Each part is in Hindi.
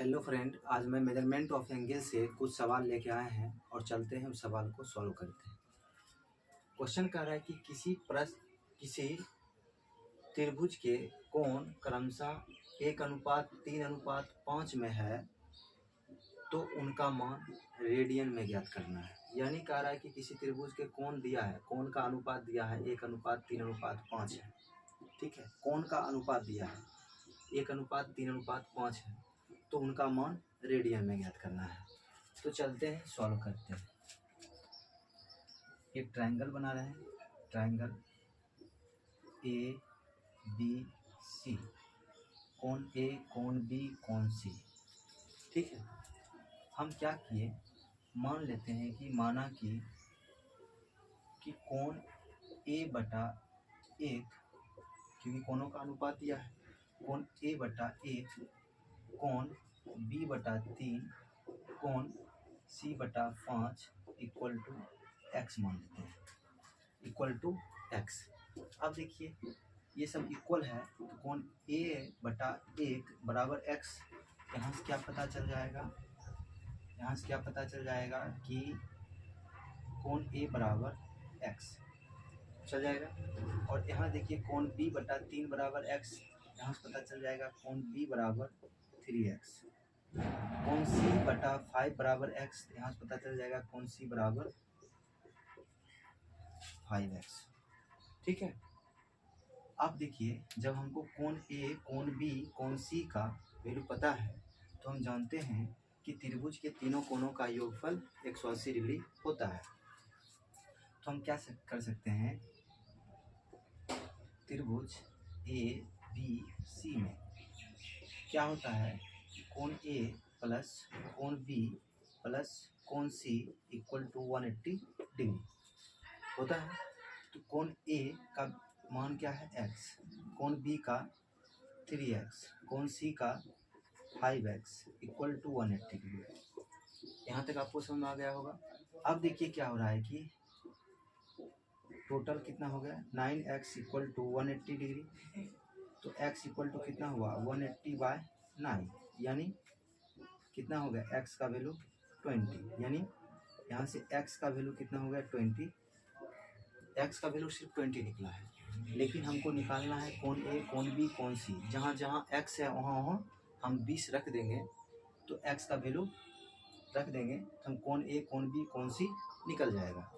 हेलो फ्रेंड, आज मैं मेजरमेंट ऑफ एंगल से कुछ सवाल लेके आए हैं और चलते हैं उस सवाल को सॉल्व करते हैं। क्वेश्चन कह रहा है कि किसी त्रिभुज के कोण क्रमशः 1:3:5 में है तो उनका मान रेडियन में ज्ञात करना है। यानी कह रहा है कि किसी त्रिभुज के कोण दिया है, कोण का अनुपात दिया है 1:3:5 है। ठीक है, कोण का अनुपात दिया है 1:3:5 है तो उनका मान रेडियन में ज्ञात करना है। तो चलते हैं सॉल्व करते हैं। एक ट्रायंगल बना रहे हैं, ट्रायंगल ए बी सी, कोण ए कोण बी कोण सी। ठीक है, हम क्या किए, मान लेते हैं कि माना कि कोण ए बटा 1, क्योंकि कोणों का अनुपात दिया है, कोण ए बटा 1 कोण बी बटा 3 कोण सी बटा 5 इक्वल टू एक्स मान लेते हैं, इक्वल टू एक्स। अब देखिए ये सब इक्वल है तो कोण ए बटा 1 बराबर एक्स, यहाँ से क्या पता चल जाएगा, यहाँ से क्या पता चल जाएगा कि कोण ए बराबर एक्स चल जाएगा। और यहाँ देखिए कोण बी बटा 3 बराबर एक्स, यहाँ से पता चल जाएगा कोण बी बराबर 3x। कोण सी बटा 5 बराबर एक्स, यहाँ से पता चल जाएगा कोण सी बराबर 5x। ठीक है, अब देखिए जब हमको कोण ए कोण बी कोण सी का वैल्यू पता है तो हम जानते हैं कि त्रिभुज के तीनों कोणों का योगफल 180 डिग्री होता है। तो हम क्या कर सकते हैं, त्रिभुज ए बी सी में क्या होता है, कोण ए प्लस कोण बी प्लस कोण सी इक्वल टू 180 डिग्री होता है। तो कोण ए का मान क्या है x, कोण बी का 3x, कोण सी का 5x इक्वल टू 180 डिग्री। यहाँ तक आपको समझ में आ गया होगा। अब देखिए क्या हो रहा है कि टोटल कितना हो गया 9x इक्वल टू 180 डिग्री, तो x इक्वल टू कितना हुआ 180/9, यानी कितना हो गया x का वैल्यू 20, यानी यहाँ से x का वैल्यू कितना हो गया 20, x का वैल्यू सिर्फ 20 निकला है। लेकिन हमको निकालना है कोण ए कोण बी कोण सी, जहाँ जहाँ x है वहाँ हम 20 रख देंगे, तो x का वैल्यू रख देंगे तो हम कोण ए कोण बी कोण सी निकल जाएगा।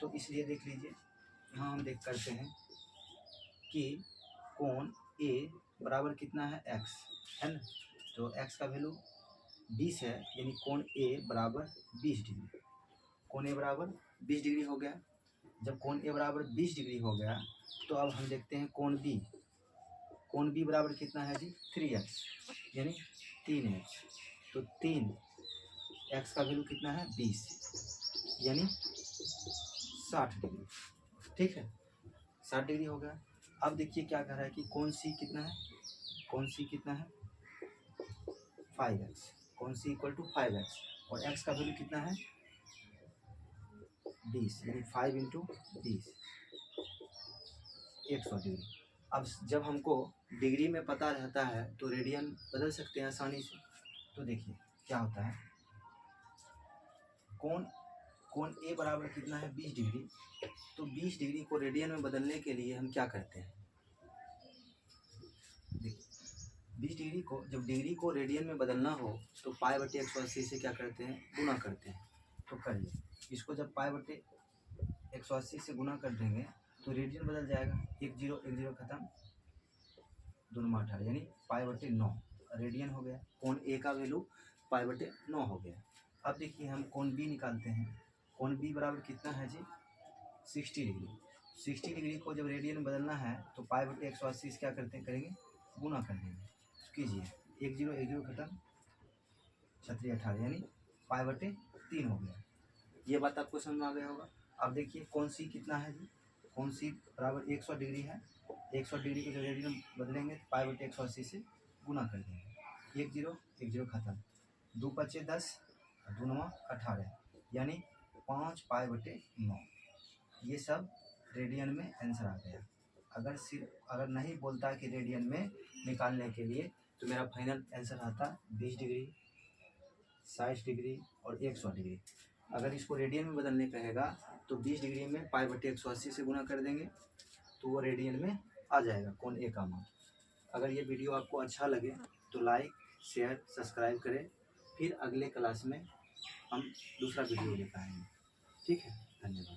तो इसलिए देख लीजिए यहाँ हम देख करते हैं कि कोण ए बराबर कितना है x है ना, तो x का वैल्यू 20 है, यानी कोण ए बराबर 20 डिग्री, कोण ए बराबर 20 डिग्री हो गया। जब कोण ए बराबर 20 डिग्री हो गया तो अब हम देखते हैं कोण बी बराबर कितना है जी 3x, यानी 3x, तो 3x का वैल्यू कितना है 20, यानी 60 डिग्री। ठीक है, 60 डिग्री हो गया। अब देखिए क्या कह रहा है कि कोण सी कितना है, कोण सी कितना है 5x, कोण सी इक्वल टू 5x, और x का वैल्यू कितना है 20, यानी 5 इंटू 20 100 डिग्री। अब जब हमको डिग्री में पता रहता है तो रेडियन बदल सकते हैं आसानी से। तो देखिए क्या होता है, कोण ए बराबर कितना है 20 डिग्री, तो 20 डिग्री को रेडियन में बदलने के लिए हम क्या करते हैं, देखिए 20 डिग्री को जब डिग्री को रेडियन में बदलना हो तो π/180 से क्या करते हैं गुना करते हैं। तो करिए इसको जब π/180 से गुना कर देंगे तो रेडियन बदल जाएगा, 1 0 खत्म, 2×8 यानी π/9 रेडियन हो गया। कोण ए का वैल्यू π/9 हो गया। अब देखिए हम कोण बी निकालते हैं, कोण बी बराबर कितना है जी 60 डिग्री। 60 डिग्री को जब रेडियन में बदलना है तो π/180 से क्या करेंगे गुना कर देंगे। कीजिए 1 0 खत्म, 18 यानी π/3 हो गया। ये बात आपको समझ में आ गया होगा। अब देखिए कोण सी कितना है जी, कोण सी बराबर 100 डिग्री है, 100 डिग्री को जब रेडियन बदलेंगे तो π/180 से गुना कर देंगे, 1 0 खत्म, 2 × 10 2 9 18, यानी 5 π/9। ये सब रेडियन में आंसर आ गया। अगर नहीं बोलता कि रेडियन में निकालने के लिए तो मेरा फाइनल आंसर आता 20 डिग्री, 60 डिग्री और 100 डिग्री। अगर इसको रेडियन में बदलने कहेगा तो 20 डिग्री में π/180 से गुना कर देंगे तो वो रेडियन में आ जाएगा कोण ए का मान। अगर ये वीडियो आपको अच्छा लगे तो लाइक, शेयर, सब्सक्राइब करें। फिर अगले क्लास में हम दूसरा वीडियो लेकर आएंगे। ठीक है, धन्यवाद।